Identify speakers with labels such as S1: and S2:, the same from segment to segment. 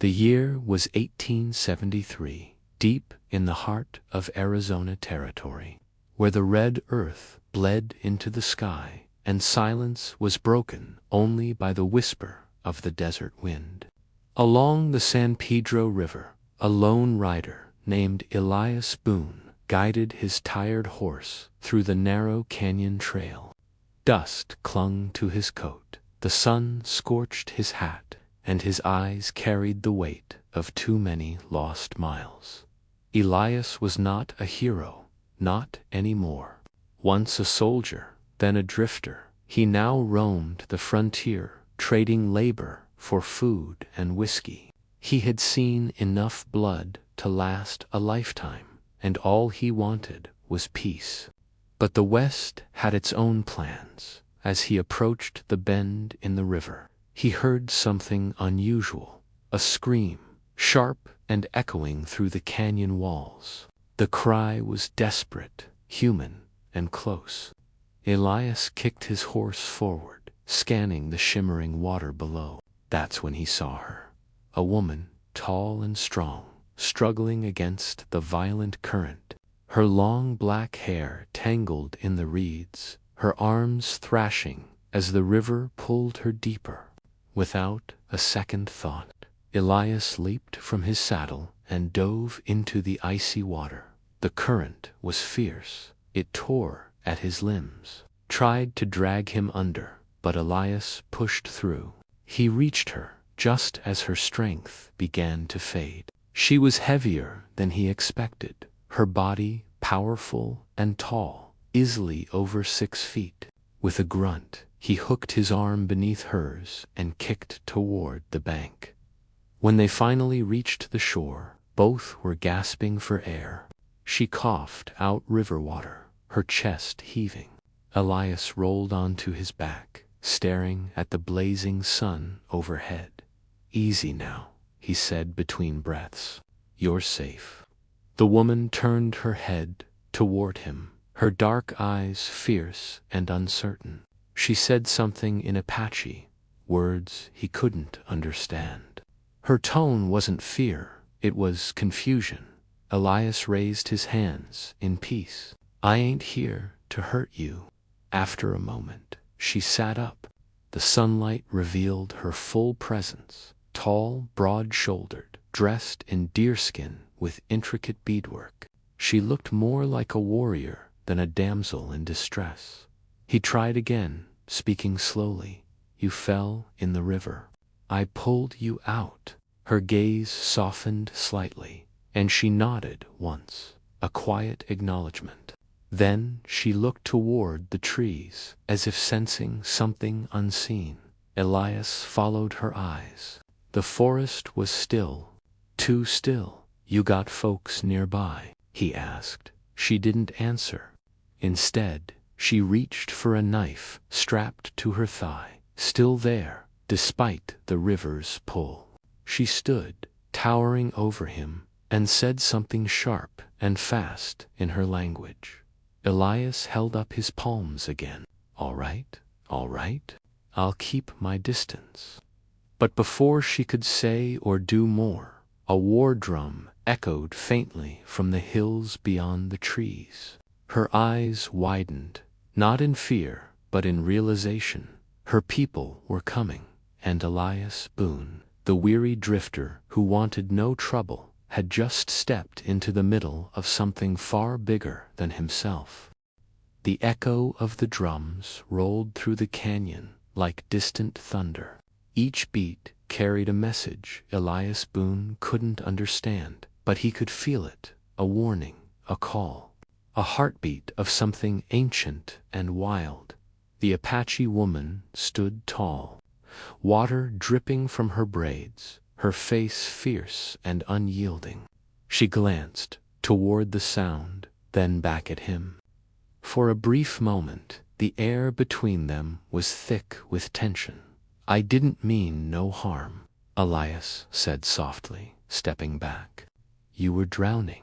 S1: The year was 1873, deep in the heart of Arizona Territory, where the red earth bled into the sky and silence was broken only by the whisper of the desert wind. Along the San Pedro River, a lone rider named Elias Boone guided his tired horse through the narrow canyon trail. Dust clung to his coat, the sun scorched his hat, and his eyes carried the weight of too many lost miles. Elias was not a hero, not anymore. Once a soldier, then a drifter, he now roamed the frontier, trading labor for food and whiskey. He had seen enough blood to last a lifetime, and all he wanted was peace. But the West had its own plans. As he approached the bend in the river, he heard something unusual, a scream, sharp and echoing through the canyon walls. The cry was desperate, human, and close. Elias kicked his horse forward, scanning the shimmering water below. That's when he saw her. A woman, tall and strong, struggling against the violent current. Her long black hair tangled in the reeds, her arms thrashing as the river pulled her deeper. Without a second thought, Elias leaped from his saddle and dove into the icy water. The current was fierce. It tore at his limbs, tried to drag him under, but Elias pushed through. He reached her just as her strength began to fade. She was heavier than he expected, her body powerful and tall, easily over 6 feet. With a grunt, he hooked his arm beneath hers and kicked toward the bank. When they finally reached the shore, both were gasping for air. She coughed out river water, her chest heaving. Elias rolled onto his back, staring at the blazing sun overhead. "Easy now," he said between breaths. "You're safe." The woman turned her head toward him, her dark eyes fierce and uncertain. She said something in Apache, words he couldn't understand. Her tone wasn't fear, it was confusion. Elias raised his hands in peace. "I ain't here to hurt you." After a moment, she sat up. The sunlight revealed her full presence, tall, broad-shouldered, dressed in deerskin with intricate beadwork. She looked more like a warrior than a damsel in distress. He tried again, speaking slowly. "You fell in the river. I pulled you out." Her gaze softened slightly, and she nodded once, a quiet acknowledgement. Then she looked toward the trees, as if sensing something unseen. Elias followed her eyes. The forest was still, too still. "You got folks nearby?" he asked. She didn't answer. Instead, she reached for a knife strapped to her thigh, still there, despite the river's pull. She stood, towering over him, and said something sharp and fast in her language. Elias held up his palms again. All right, I'll keep my distance." But before she could say or do more, a war drum echoed faintly from the hills beyond the trees. Her eyes widened, not in fear, but in realization. Her people were coming, and Elias Boone, the weary drifter who wanted no trouble, had just stepped into the middle of something far bigger than himself. The echo of the drums rolled through the canyon like distant thunder. Each beat carried a message Elias Boone couldn't understand, but he could feel it, a warning, a call, a heartbeat of something ancient and wild. The Apache woman stood tall, water dripping from her braids, her face fierce and unyielding. She glanced toward the sound, then back at him. For a brief moment, the air between them was thick with tension. "I didn't mean no harm," Elias said softly, stepping back. "You were drowning."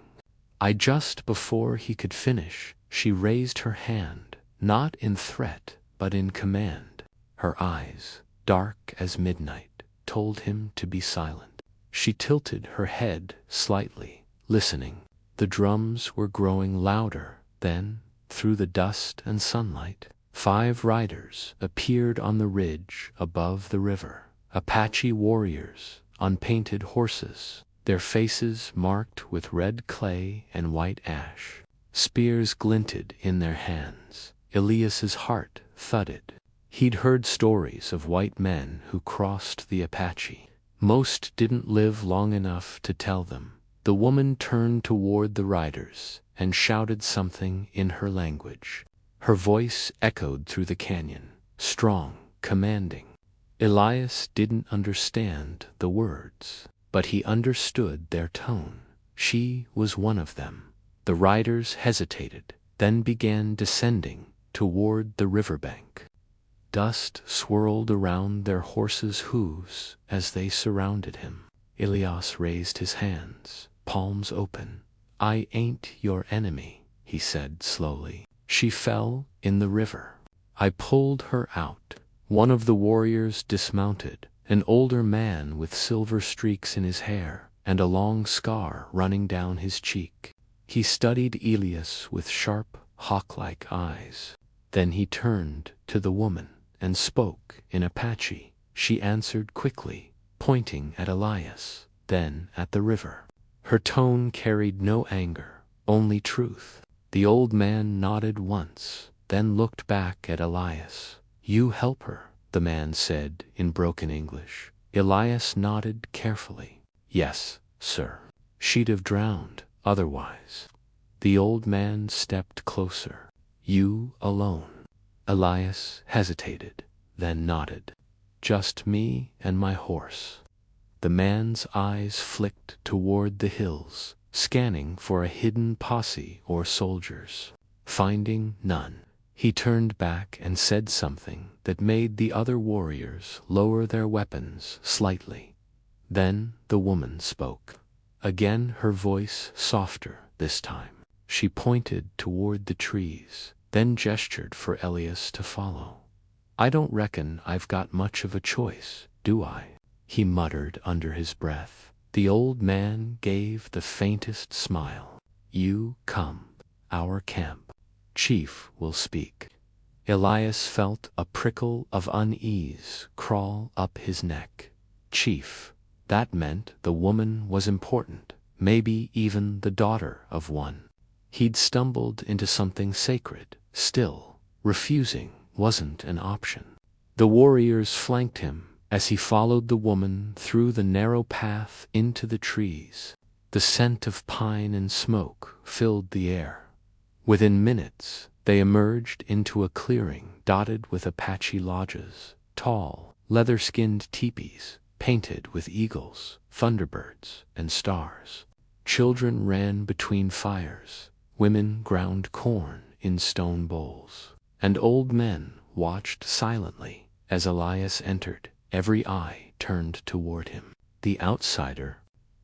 S1: Just before he could finish, she raised her hand, not in threat, but in command. Her eyes, dark as midnight, told him to be silent. She tilted her head slightly, listening. The drums were growing louder. Then, through the dust and sunlight, 5 riders appeared on the ridge above the river. Apache warriors, on painted horses, their faces marked with red clay and white ash. Spears glinted in their hands. Elias's heart thudded. He'd heard stories of white men who crossed the Apache. Most didn't live long enough to tell them. The woman turned toward the riders and shouted something in her language. Her voice echoed through the canyon, strong, commanding. Elias didn't understand the words, but he understood their tone. She was one of them. The riders hesitated, then began descending toward the riverbank. Dust swirled around their horses' hooves as they surrounded him. Elias raised his hands, palms open. "I ain't your enemy," he said slowly. "She fell in the river. I pulled her out." One of the warriors dismounted, an older man with silver streaks in his hair and a long scar running down his cheek. He studied Elias with sharp, hawk-like eyes. Then he turned to the woman and spoke in Apache. She answered quickly, pointing at Elias, then at the river. Her tone carried no anger, only truth. The old man nodded once, then looked back at Elias. "You help her," the man said in broken English. Elias nodded carefully. "Yes, sir. She'd have drowned otherwise." The old man stepped closer. "You alone?" Elias hesitated, then nodded. "Just me and my horse." The man's eyes flicked toward the hills, scanning for a hidden posse or soldiers. Finding none, he turned back and said something that made the other warriors lower their weapons slightly. Then the woman spoke. Again, her voice softer this time. She pointed toward the trees, then gestured for Elias to follow. "I don't reckon I've got much of a choice, do I?" he muttered under his breath. The old man gave the faintest smile. "You come. Our camp. Chief will speak." Elias felt a prickle of unease crawl up his neck. Chief. That meant the woman was important, maybe even the daughter of one. He'd stumbled into something sacred. Still, refusing wasn't an option. The warriors flanked him as he followed the woman through the narrow path into the trees. The scent of pine and smoke filled the air. Within minutes, they emerged into a clearing dotted with Apache lodges, tall, leather-skinned teepees, painted with eagles, thunderbirds, and stars. Children ran between fires. Women ground corn in stone bowls, and old men watched silently as Elias entered. Every eye turned toward him. "The outsider,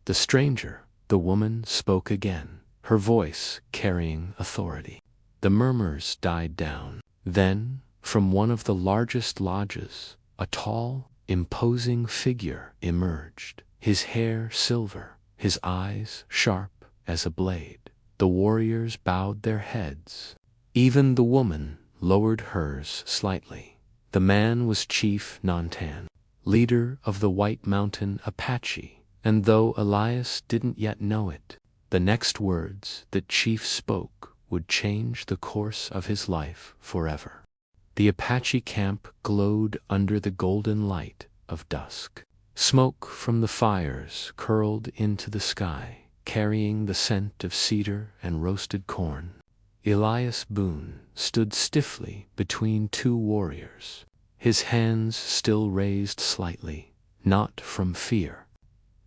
S1: the stranger," the woman spoke again, her voice carrying authority. The murmurs died down. Then, from one of the largest lodges, a tall, imposing figure emerged, his hair silver, his eyes sharp as a blade. The warriors bowed their heads. Even the woman lowered hers slightly. The man was Chief Nantan, leader of the White Mountain Apache, and though Elias didn't yet know it, the next words that Chief spoke would change the course of his life forever. The Apache camp glowed under the golden light of dusk. Smoke from the fires curled into the sky, carrying the scent of cedar and roasted corn. Elias Boone stood stiffly between 2 warriors, his hands still raised slightly, not from fear,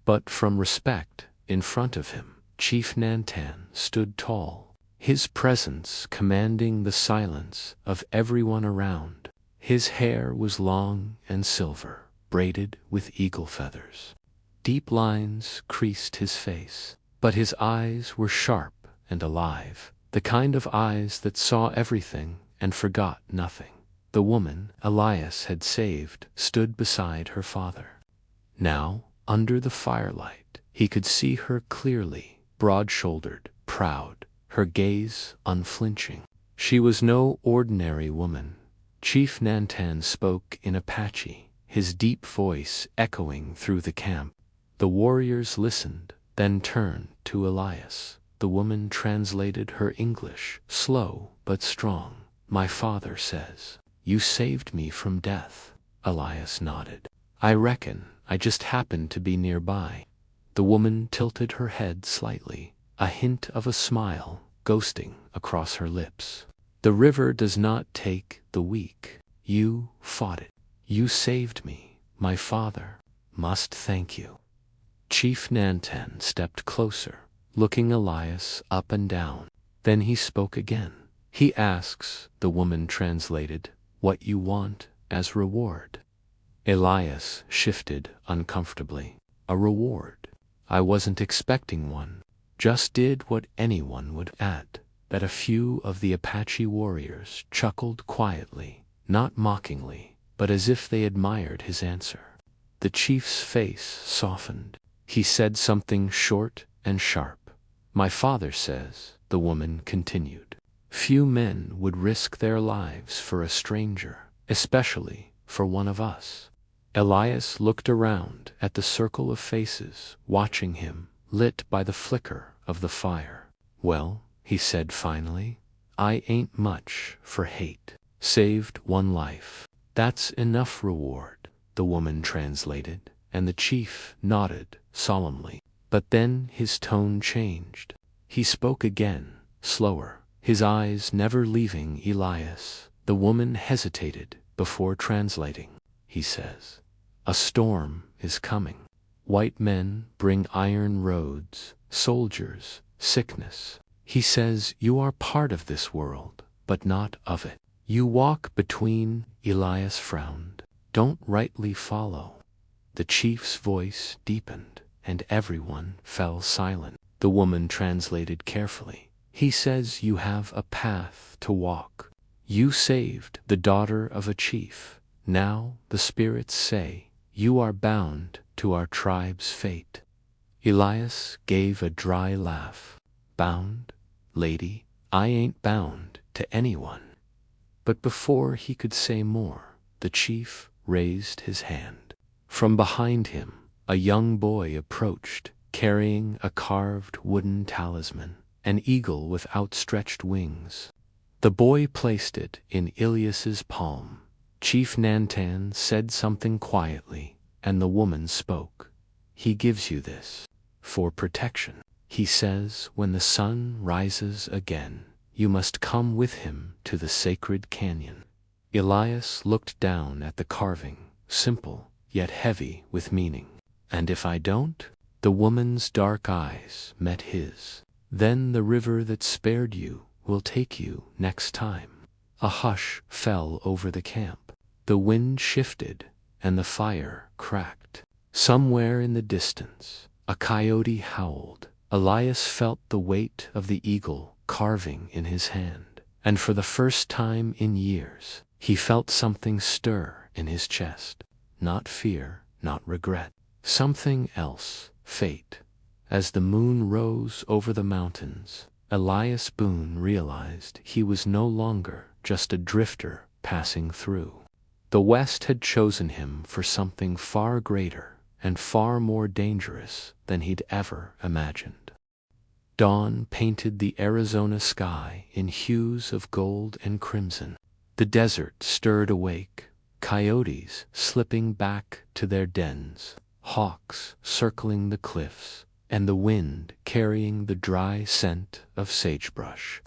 S1: but from respect. In front of him, Chief Nantan stood tall, his presence commanding the silence of everyone around. His hair was long and silver, braided with eagle feathers. Deep lines creased his face, but his eyes were sharp and alive, the kind of eyes that saw everything and forgot nothing. The woman Elias had saved stood beside her father. Now, Under the firelight, he could see her clearly, broad-shouldered, proud, her gaze unflinching. She was no ordinary woman. Chief Nantan spoke in Apache, his deep voice echoing through the camp. The warriors listened, then turned to Elias. The woman translated her English, slow but strong. "My father says, you saved me from death." Elias nodded. "I reckon I just happened to be nearby." The woman tilted her head slightly, a hint of a smile ghosting across her lips. "The river does not take the weak. You fought it. You saved me. My father must thank you." Chief Nantan stepped closer, looking Elias up and down. Then he spoke again. "He asks," the woman translated, "what you want as reward." Elias shifted uncomfortably. "A reward? I wasn't expecting one. Just did what anyone would." At that, a few of the Apache warriors chuckled quietly, not mockingly, but as if they admired his answer. The chief's face softened. He said something short and sharp. "My father says," the woman continued, "few men would risk their lives for a stranger, especially for one of us." Elias looked around at the circle of faces watching him, lit by the flicker of the fire. "Well," he said finally, "I ain't much for hate. Saved one life. That's enough reward," the woman translated, and the chief nodded solemnly. But then his tone changed. He spoke again, slower, his eyes never leaving Elias. The woman hesitated before translating. "He says, a storm is coming. White men bring iron roads, soldiers, sickness. He says you are part of this world, but not of it. You walk between." Elias frowned. "Don't rightly follow." The chief's voice deepened, and everyone fell silent. The woman translated carefully. "He says you have a path to walk. You saved the daughter of a chief. Now the spirits say you are bound to our tribe's fate." Elias gave a dry laugh. "Bound? Lady, I ain't bound to anyone." But before he could say more, the chief raised his hand. From behind him, a young boy approached, carrying a carved wooden talisman, an eagle with outstretched wings. The boy placed it in Elias's palm. Chief Nantan said something quietly, and the woman spoke. "He gives you this for protection. He says when the sun rises again, you must come with him to the sacred canyon." Elias looked down at the carving, simple, yet heavy with meaning. "And if I don't?" The woman's dark eyes met his. "Then the river that spared you will take you next time." A hush fell over the camp. The wind shifted, and the fire cracked. Somewhere in the distance, a coyote howled. Elias felt the weight of the eagle carving in his hand, and for the first time in years, he felt something stir in his chest. Not fear, not regret. Something else, fate. As the moon rose over the mountains, Elias Boone realized he was no longer just a drifter passing through. The West had chosen him for something far greater and far more dangerous than he'd ever imagined. Dawn painted the Arizona sky in hues of gold and crimson. The desert stirred awake, coyotes slipping back to their dens, hawks circling the cliffs, and the wind carrying the dry scent of sagebrush.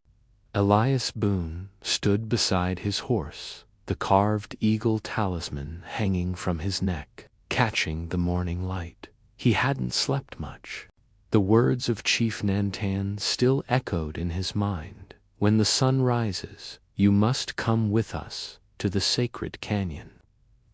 S1: Elias Boone stood beside his horse, the carved eagle talisman hanging from his neck, catching the morning light. He hadn't slept much. The words of Chief Nantan still echoed in his mind. "When the sun rises, you must come with us to the sacred canyon."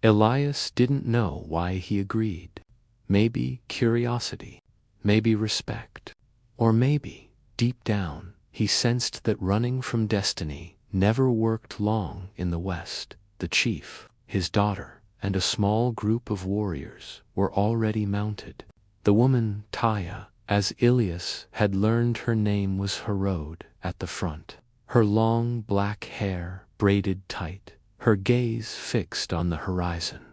S1: Elias didn't know why he agreed. Maybe curiosity, maybe respect, or maybe, deep down, he sensed that running from destiny never worked long in the West. The chief, his daughter, and a small group of warriors were already mounted. The woman, Taya, as Ilias had learned her name, was Herode at the front. Her long black hair braided tight, her gaze fixed on the horizon.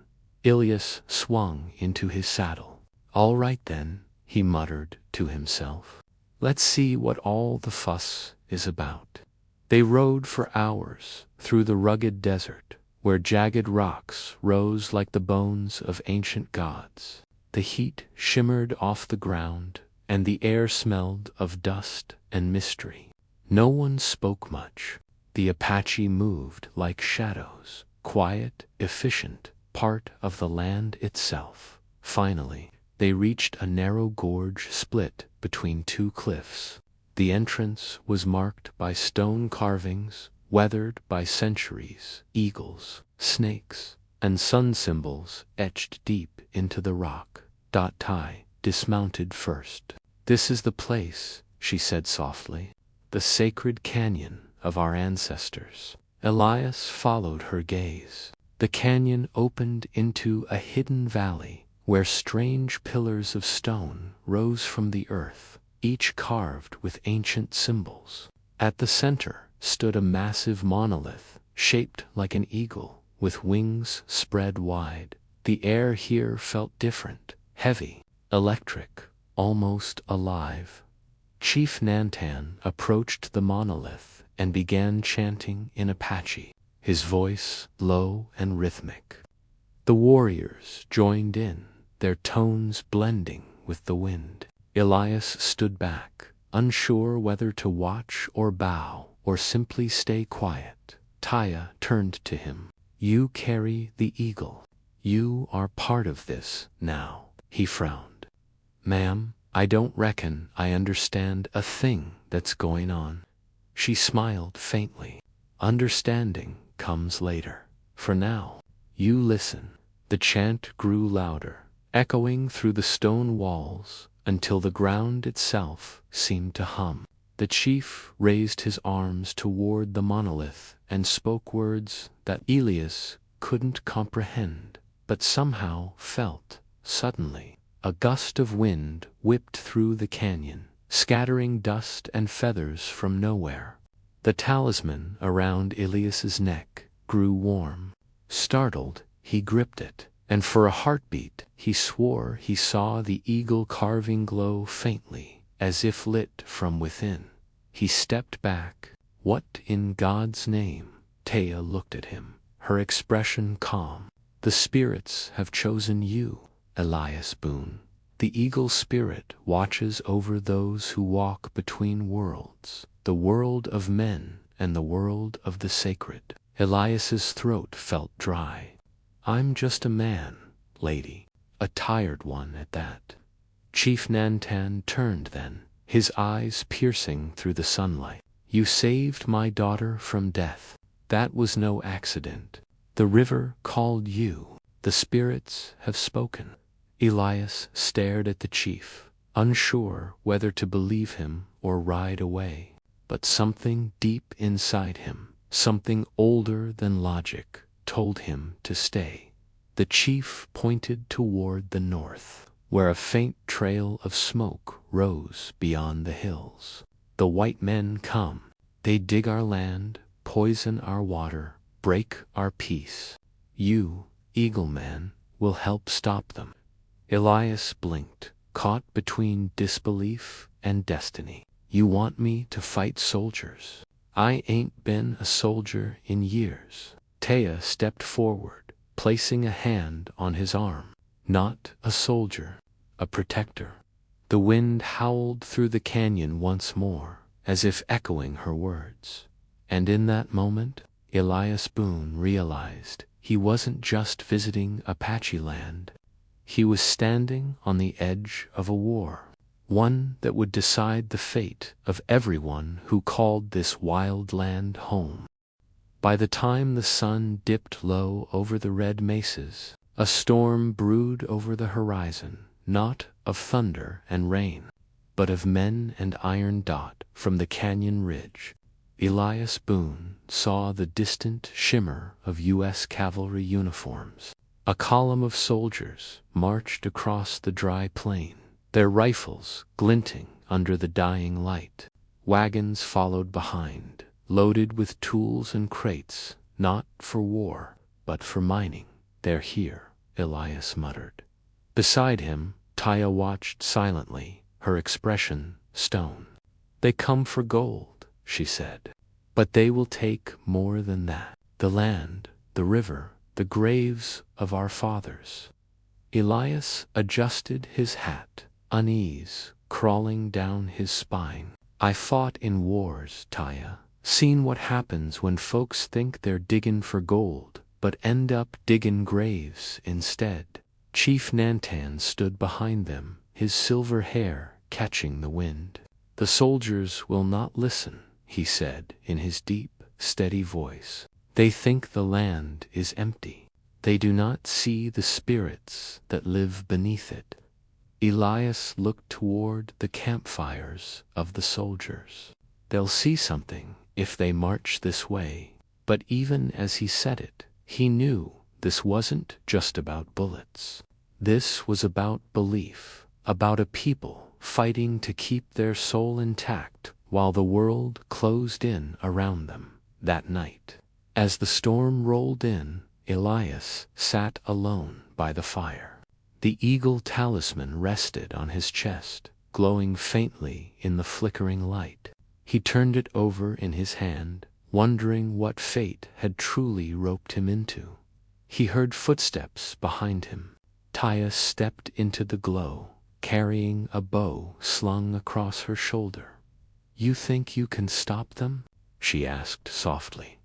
S1: Ilias swung into his saddle. "All right then," he muttered to himself. "Let's see what all the fuss is about." They rode for hours through the rugged desert, where jagged rocks rose like the bones of ancient gods. The heat shimmered off the ground, and the air smelled of dust and mystery. No one spoke much. The Apache moved like shadows, quiet, efficient, part of the land itself. Finally, they reached a narrow gorge split between two cliffs. The entrance was marked by stone carvings, weathered by centuries, eagles, snakes, and sun symbols etched deep into the rock. Tai dismounted first. "This is the place," she said softly, "the sacred canyon of our ancestors." Elias followed her gaze. The canyon opened into a hidden valley, where strange pillars of stone rose from the earth, each carved with ancient symbols. At the center stood a massive monolith, shaped like an eagle, with wings spread wide. The air here felt different, heavy, electric, almost alive. Chief Nantan approached the monolith and began chanting in Apache, his voice low and rhythmic. The warriors joined in, their tones blending with the wind. Elias stood back, unsure whether to watch or bow or simply stay quiet. Taya turned to him. "You carry the eagle. You are part of this now." He frowned. "Ma'am, I don't reckon I understand a thing that's going on." She smiled faintly. "Understanding comes later. For now, you listen." The chant grew louder, echoing through the stone walls until the ground itself seemed to hum. The chief raised his arms toward the monolith and spoke words that Elias couldn't comprehend, but somehow felt. Suddenly, a gust of wind whipped through the canyon, scattering dust and feathers from nowhere. The talisman around Elias's neck grew warm. Startled, he gripped it, and for a heartbeat he swore he saw the eagle carving glow faintly, as if lit from within. He stepped back. "What in God's name?" Taya looked at him, her expression calm. "The spirits have chosen you, Elias Boone. The eagle spirit watches over those who walk between worlds, the world of men and the world of the sacred." Elias's throat felt dry. "I'm just a man, lady, a tired one at that." Chief Nantan turned then, his eyes piercing through the sunlight. "You saved my daughter from death. That was no accident. The river called you. The spirits have spoken." Elias stared at the chief, unsure whether to believe him or ride away. But something deep inside him, something older than logic, told him to stay. The chief pointed toward the north, where a faint trail of smoke rose beyond the hills. "The white men come. They dig our land, poison our water, break our peace. You, Eagle Man, will help stop them." Elias blinked, caught between disbelief and destiny. "You want me to fight soldiers? I ain't been a soldier in years." Taya stepped forward, placing a hand on his arm. "Not a soldier, a protector." The wind howled through the canyon once more, as if echoing her words. And in that moment, Elias Boone realized he wasn't just visiting Apache land. He was standing on the edge of a war, one that would decide the fate of everyone who called this wild land home. By the time the sun dipped low over the red mesas, a storm brewed over the horizon, not of thunder and rain, but of men and iron dot from the canyon ridge. Elias Boone saw the distant shimmer of U.S. cavalry uniforms. A column of soldiers marched across the dry plain, their rifles glinting under the dying light. Wagons followed behind, loaded with tools and crates, not for war, but for mining. "They're here," Elias muttered. Beside him, Taya watched silently, her expression stone. "They come for gold," she said. "But they will take more than that. The land, the river, the graves of our fathers." Elias adjusted his hat, unease crawling down his spine. "I fought in wars, Taya. Seen what happens when folks think they're diggin' for gold, but end up diggin' graves instead." Chief Nantan stood behind them, his silver hair catching the wind. "The soldiers will not listen," he said in his deep, steady voice. "They think the land is empty. They do not see the spirits that live beneath it." Elias looked toward the campfires of the soldiers. "They'll see something if they march this way." But even as he said it, he knew this wasn't just about bullets. This was about belief, about a people fighting to keep their soul intact while the world closed in around them. That night, as the storm rolled in, Elias sat alone by the fire. The eagle talisman rested on his chest, glowing faintly in the flickering light. He turned it over in his hand, wondering what fate had truly roped him into. He heard footsteps behind him. Taya stepped into the glow, carrying a bow slung across her shoulder. "You think you can stop them?" she asked softly.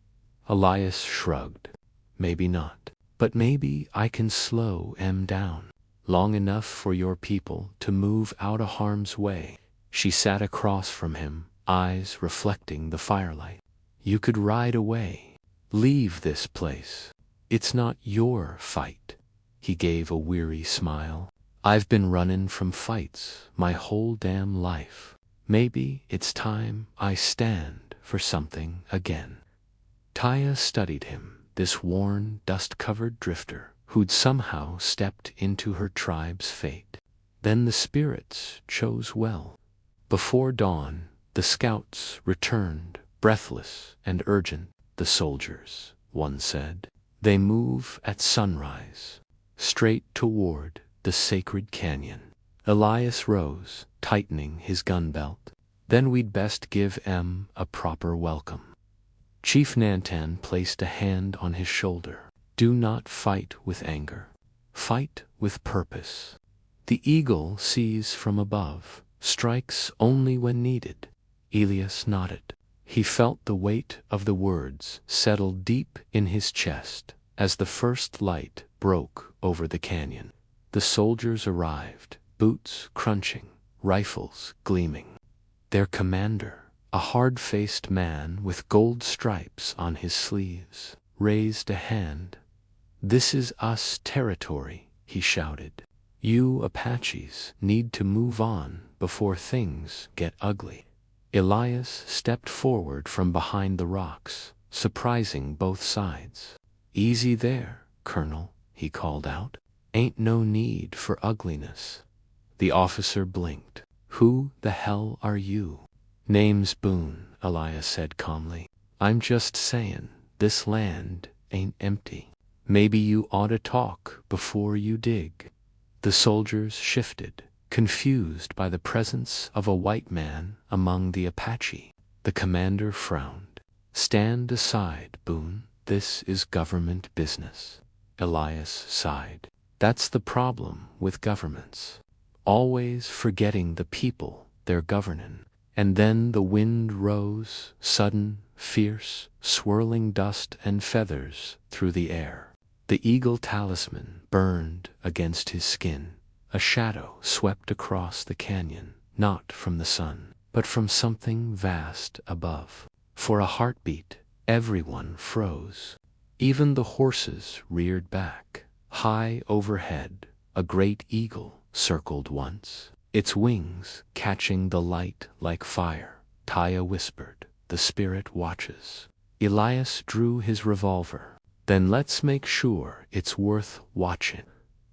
S1: Elias shrugged. "Maybe not. But maybe I can slow 'em down long enough for your people to move out of harm's way." She sat across from him, eyes reflecting the firelight. "You could ride away. Leave this place. It's not your fight." He gave a weary smile. "I've been running from fights my whole damn life. Maybe it's time I stand for something again." Taya studied him, this worn, dust-covered drifter who'd somehow stepped into her tribe's fate. Then the spirits chose well. Before dawn, the scouts returned, breathless and urgent. "The soldiers," one said. "They move at sunrise, straight toward the sacred canyon." Elias rose, tightening his gun belt. "Then we'd best give 'em a proper welcome." Chief Nantan placed a hand on his shoulder. "Do not fight with anger. Fight with purpose. The eagle sees from above, strikes only when needed." Elias nodded. He felt the weight of the words settle deep in his chest as the first light broke over the canyon. The soldiers arrived, boots crunching, rifles gleaming. Their commander, a hard-faced man with gold stripes on his sleeves, raised a hand. "This is us territory," he shouted. "You Apaches need to move on before things get ugly." Elias stepped forward from behind the rocks, surprising both sides. "Easy there, Colonel," he called out. "Ain't no need for ugliness." The officer blinked. "Who the hell are you?" "Name's Boone," Elias said calmly. "I'm just sayin', this land ain't empty. Maybe you oughta talk before you dig." The soldiers shifted, confused by the presence of a white man among the Apache. The commander frowned. "Stand aside, Boone. This is government business." Elias sighed. "That's the problem with governments. Always forgetting the people they're governin'." And then the wind rose, sudden, fierce, swirling dust and feathers through the air. The eagle talisman burned against his skin. A shadow swept across the canyon, not from the sun, but from something vast above. For a heartbeat, everyone froze. Even the horses reared back. High overhead, a great eagle circled once, its wings catching the light like fire. Taya whispered, "The spirit watches." Elias drew his revolver. Then let's make sure it's worth watching.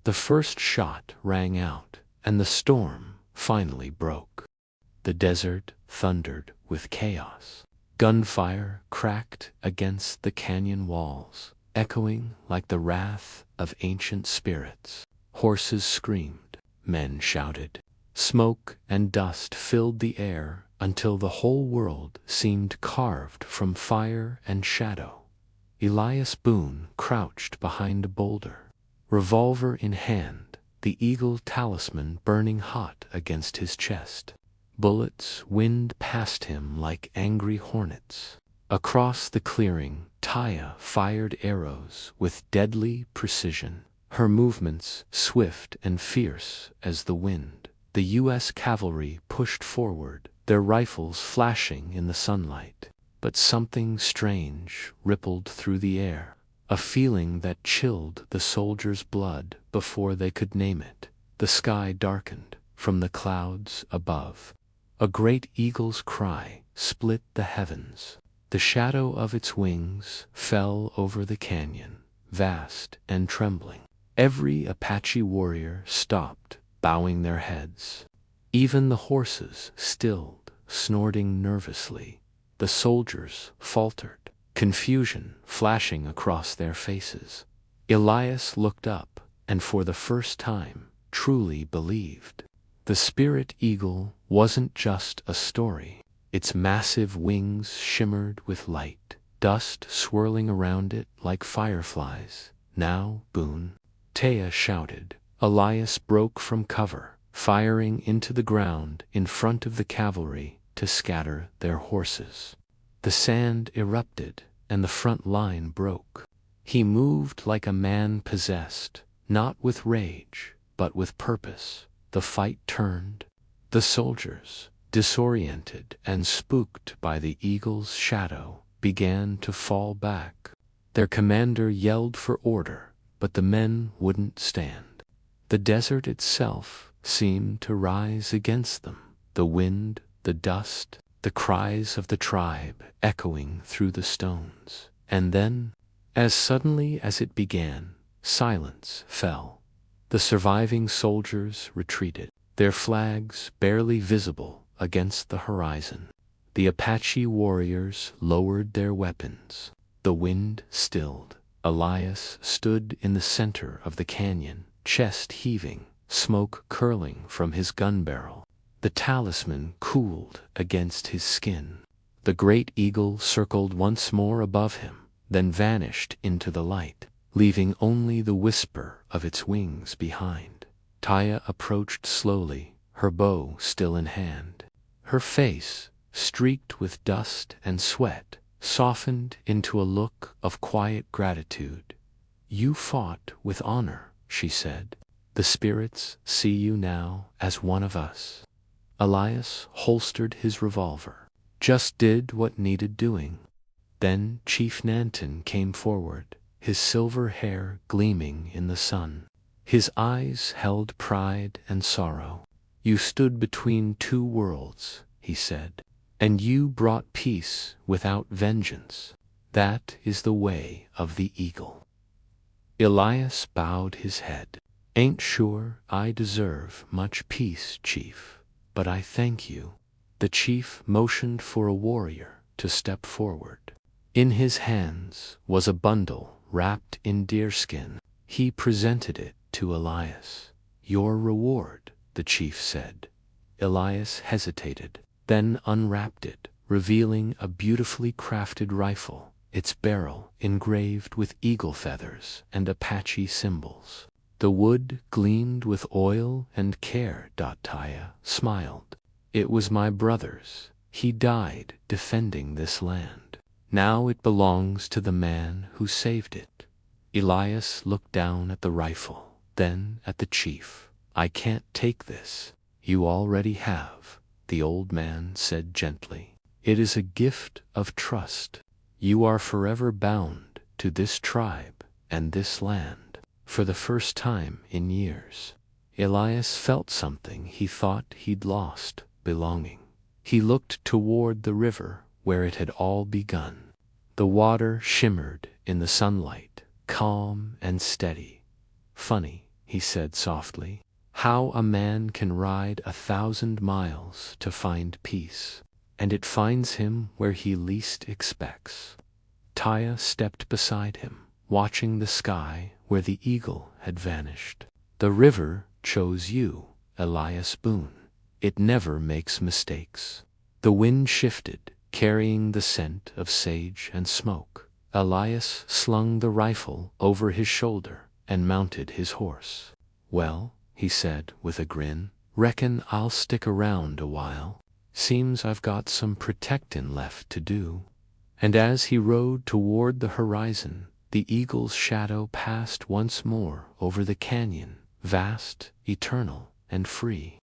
S1: The first shot rang out, and the storm finally broke. The desert thundered with chaos. Gunfire cracked against the canyon walls, echoing like the wrath of ancient spirits. Horses screamed, men shouted. Smoke and dust filled the air until the whole world seemed carved from fire and shadow. Elias Boone crouched behind a boulder, revolver in hand, the eagle talisman burning hot against his chest. Bullets winged past him like angry hornets. Across the clearing, Taya fired arrows with deadly precision, her movements swift and fierce as the wind. The U.S. cavalry pushed forward, their rifles flashing in the sunlight. But something strange rippled through the air, a feeling that chilled the soldiers' blood before they could name it. The sky darkened from the clouds above. A great eagle's cry split the heavens. The shadow of its wings fell over the canyon, vast and trembling. Every Apache warrior stopped, bowing their heads. Even the horses stilled, snorting nervously. The soldiers faltered, confusion flashing across their faces. Elias looked up, and for the first time, truly believed. The spirit eagle wasn't just a story. Its massive wings shimmered with light, dust swirling around it like fireflies. Now, Boone, Taya shouted. Elias broke from cover, firing into the ground in front of the cavalry to scatter their horses. The sand erupted, and the front line broke. He moved like a man possessed, not with rage, but with purpose. The fight turned. The soldiers, disoriented and spooked by the eagle's shadow, began to fall back. Their commander yelled for order, but the men wouldn't stand. The desert itself seemed to rise against them. The wind, the dust, the cries of the tribe echoing through the stones. And then, as suddenly as it began, silence fell. The surviving soldiers retreated, their flags barely visible against the horizon. The Apache warriors lowered their weapons. The wind stilled. Elias stood in the center of the canyon, chest heaving, smoke curling from his gun barrel. The talisman cooled against his skin. The great eagle circled once more above him, then vanished into the light, leaving only the whisper of its wings behind. Taya approached slowly, her bow still in hand. Her face, streaked with dust and sweat, softened into a look of quiet gratitude. "You fought with honor," she said. "The spirits see you now as one of us." Elias holstered his revolver. "Just did what needed doing." Then Chief Nanton came forward, his silver hair gleaming in the sun. His eyes held pride and sorrow. "You stood between two worlds," he said, "and you brought peace without vengeance. That is the way of the eagle." Elias bowed his head. "Ain't sure I deserve much peace, Chief, but I thank you." The chief motioned for a warrior to step forward. In his hands was a bundle wrapped in deerskin. He presented it to Elias. "Your reward," the chief said. Elias hesitated, then unwrapped it, revealing a beautifully crafted rifle, its barrel engraved with eagle feathers and Apache symbols. The wood gleamed with oil and care. Taya smiled. "It was my brother's. He died defending this land. Now it belongs to the man who saved it." Elias looked down at the rifle, then at the chief. "I can't take this." "You already have," the old man said gently. "It is a gift of trust. You are forever bound to this tribe and this land." For the first time in years, Elias felt something he thought he'd lost: belonging. He looked toward the river where it had all begun. The water shimmered in the sunlight, calm and steady. Funny, he said softly, how a man can ride 1,000 miles to find peace, and it finds him where he least expects. Taya stepped beside him, watching the sky where the eagle had vanished. The river chose you, Elias Boone. It never makes mistakes. The wind shifted, carrying the scent of sage and smoke. Elias slung the rifle over his shoulder and mounted his horse. Well, he said with a grin, reckon I'll stick around a while. Seems I've got some protectin' left to do. And as he rode toward the horizon, the eagle's shadow passed once more over the canyon, vast, eternal, and free.